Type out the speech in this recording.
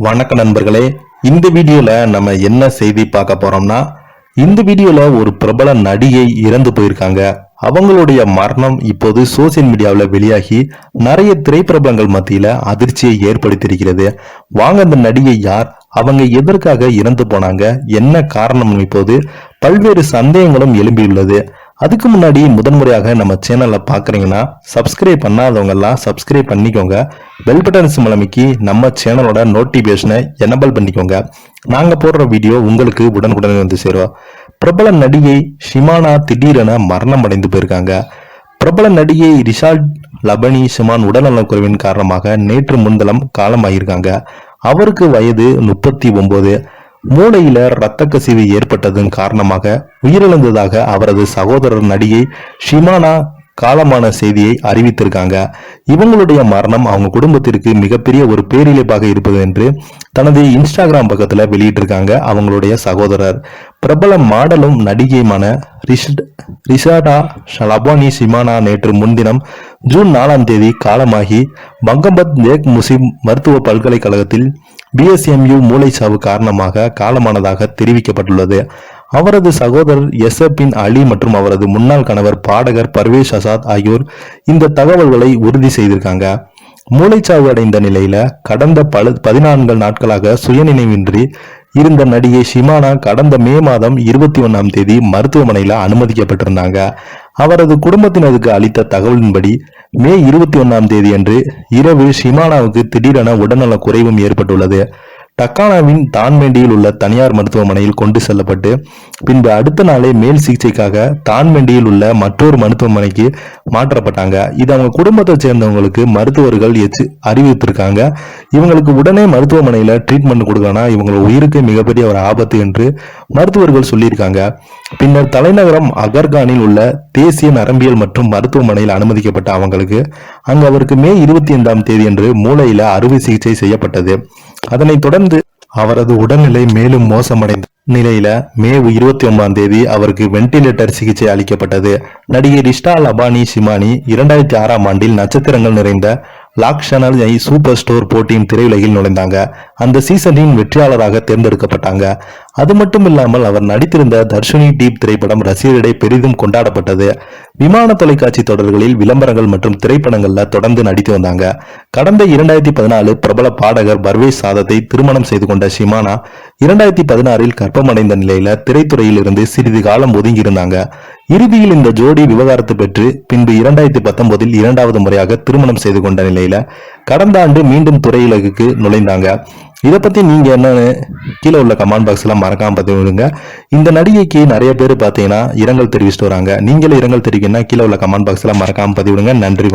வணக்க நண்பர்களே, இந்த வீடியோல நம்ம என்ன செய்தி பார்க்க போறோம்னா, இந்த வீடியோல ஒரு பிரபல நடிகை இறந்து போயிருக்காங்க. அவங்களுடைய மரணம் இப்போது சோசியல் மீடியாவில் வெளியாகி நிறைய திரைப்பிரபலங்கள் மத்தியில அதிர்ச்சியை ஏற்படுத்தியிருக்கிறது. வாங்க அந்த நடிகை யார், அவங்க எதற்காக இறந்து போனாங்க, என்ன காரணம், இப்போது பல்வேறு சந்தேகங்களும் எழும்பியுள்ளது. அதுக்கு முன்னாடி முதன்முறையாக நம்ம சேனலை பார்க்குறீங்கன்னா சப்ஸ்கிரைப் பண்ணாதவங்க எல்லாம் சப்ஸ்கிரைப் பண்ணிக்கோங்க. பெல் பட்டன் சிம்பல் அமைக்கி நம்ம சேனலோட நோட்டிபிகேஷனை எனபிள் பண்ணிக்கோங்க. நாங்க போடுற வீடியோ உங்களுக்கு உடனுக்குடனே வந்து சேரும். பிரபல நடிகை ஷிமானா திடீரென மரணம் அடைந்து போயிருக்காங்க. பிரபல நடிகை ரிஷாட் லபனி ஷிமான் உடல்நலக்குறைவின் காரணமாக நேற்று முன்தினம் காலமாயிருக்காங்க. அவருக்கு வயது 39. மூளையில இரத்த கசிவு ஏற்பட்டதன் காரணமாக உயிரிழந்ததாக அவரது சகோதரர் நடிகை ஷிமானா காலமான செய்தியை அறிவித்திருக்காங்க. இவங்களுடைய மரணம் அவங்க குடும்பத்திற்கு மிகப்பெரிய ஒரு பேரிழப்பாக இருப்பது என்று தனது இன்ஸ்டாகிராம் பக்கத்துல வெளியிட்டிருக்காங்க. அவங்களுடைய சகோதரர் பிரபல மாடலும் நடிகையுமான ரிஷாடா லபானி ஷிமானா நேற்று முன்தினம் ஜூன் 4 காலமாகி பங்கம்பத் தேக் முஸ்லிம் மருத்துவ பல்கலைக்கழகத்தில் BSMU மூளைச்சாவு காரணமாக காலமானதாக தெரிவிக்கப்பட்டுள்ளது. அவரது சகோதரர் எஸ்எப்பின் அலி மற்றும் அவரது முன்னாள் கணவர் பாடகர் பர்வேஷ் அசாத் ஆகியோர் இந்த தகவல்களை உறுதி செய்திருக்காங்க. மூளைச்சாவு அடைந்த நிலையில கடந்த 14 நாட்களாக சுயநினைவின்றி இருந்த நடிகை ஷிமானா கடந்த மே மாதம் 21 மருத்துவமனையில அனுமதிக்கப்பட்டிருந்தாங்க. அவரது குடும்பத்தினருக்கு அளித்த தகவலின்படி மே 21 அன்று இரவு ஷிமானாவுக்கு திடீரென உடல்நல குறைவும் ஏற்பட்டுள்ளது. டக்கானாவின் தான்மேண்டியில் உள்ள தனியார் மருத்துவமனையில் கொண்டு செல்லப்பட்டு பின்பு அடுத்த நாளே மேல் சிகிச்சைக்காக தான்மேண்டியில் உள்ள மற்றொரு மருத்துவமனைக்கு மாற்றப்பட்டாங்க. இது அவங்க குடும்பத்தை சேர்ந்தவங்களுக்கு மருத்துவர்கள் அறிவித்திருக்காங்க. இவங்களுக்கு உடனே மருத்துவமனையில ட்ரீட்மெண்ட் கொடுக்கணும், இவங்க உயிருக்கு மிகப்பெரிய ஒரு ஆபத்து என்று மருத்துவர்கள் சொல்லியிருக்காங்க. பின்னர் தலைநகரம் அகர்கானில் உள்ள தேசிய நரம்பியல் மற்றும் மருத்துவமனையில் அனுமதிக்கப்பட்ட அவங்களுக்கு அங்கு அவருக்கு மே 25 அன்று மூளையில அறுவை சிகிச்சை செய்யப்பட்டது. அதனைத் தொடர்ந்து அவரது உடல்நிலை மேலும் மோசமடைந்த நிலையில மே 29 அவருக்கு வென்டிலேட்டர் சிகிச்சை அளிக்கப்பட்டது. நடிகை ரிஷா லபானி ஷிமானி 2006 நட்சத்திரங்கள் நிறைந்த லாக்ஷனல் சூப்பர் ஸ்டோர் போட்டியின் திரையுலகில் நுழைந்தாங்க. அந்த சீசனின் வெற்றியாளராக தேர்ந்தெடுக்கப்பட்டாங்க. அது மட்டும் இல்லாமல் அவர் நடித்திருந்த தர்ஷினி டீப் திரைப்படம் ரசிகரிடையே பெரிதும் கொண்டாடப்பட்டது. விமான தொலைக்காட்சி தொடர்களில் விளம்பரங்கள் மற்றும் திரைப்படங்கள்ல தொடர்ந்து நடித்து வந்தாங்க. கடந்த 2014 பிரபல பாடகர் பர்வேஷ் சாதத்தை திருமணம் செய்து கொண்ட ஷிமானா 2016 கர்ப்பமடைந்த நிலையில திரைத்துறையில் இருந்து சிறிது காலம் ஒதுங்கியிருந்தாங்க. இறுதியில் இந்த ஜோடி விவகாரத்து பெற்று பின்பு 2019 இரண்டாவது முறையாக திருமணம் செய்து கொண்ட நிலையில கடந்த ஆண்டு மீண்டும் திரையுலகுக்கு நுழைந்தாங்க. இதை பத்தி நீங்க என்னன்னு கீழே உள்ள கமெண்ட் பாக்ஸ்ல மறக்காம பதிவு விடுங்க. இந்த நடிகைக்கு நிறைய பேர் பாத்தீங்கன்னா இரங்கல் தெரிவிச்சுட்டு வராங்க. நீங்களே இரங்கல் தெரிவிக்கணும்னா கீழே உள்ள கமெண்ட் பாக்ஸ்ல மறக்காம பதிவு விடுங்க. நன்றி.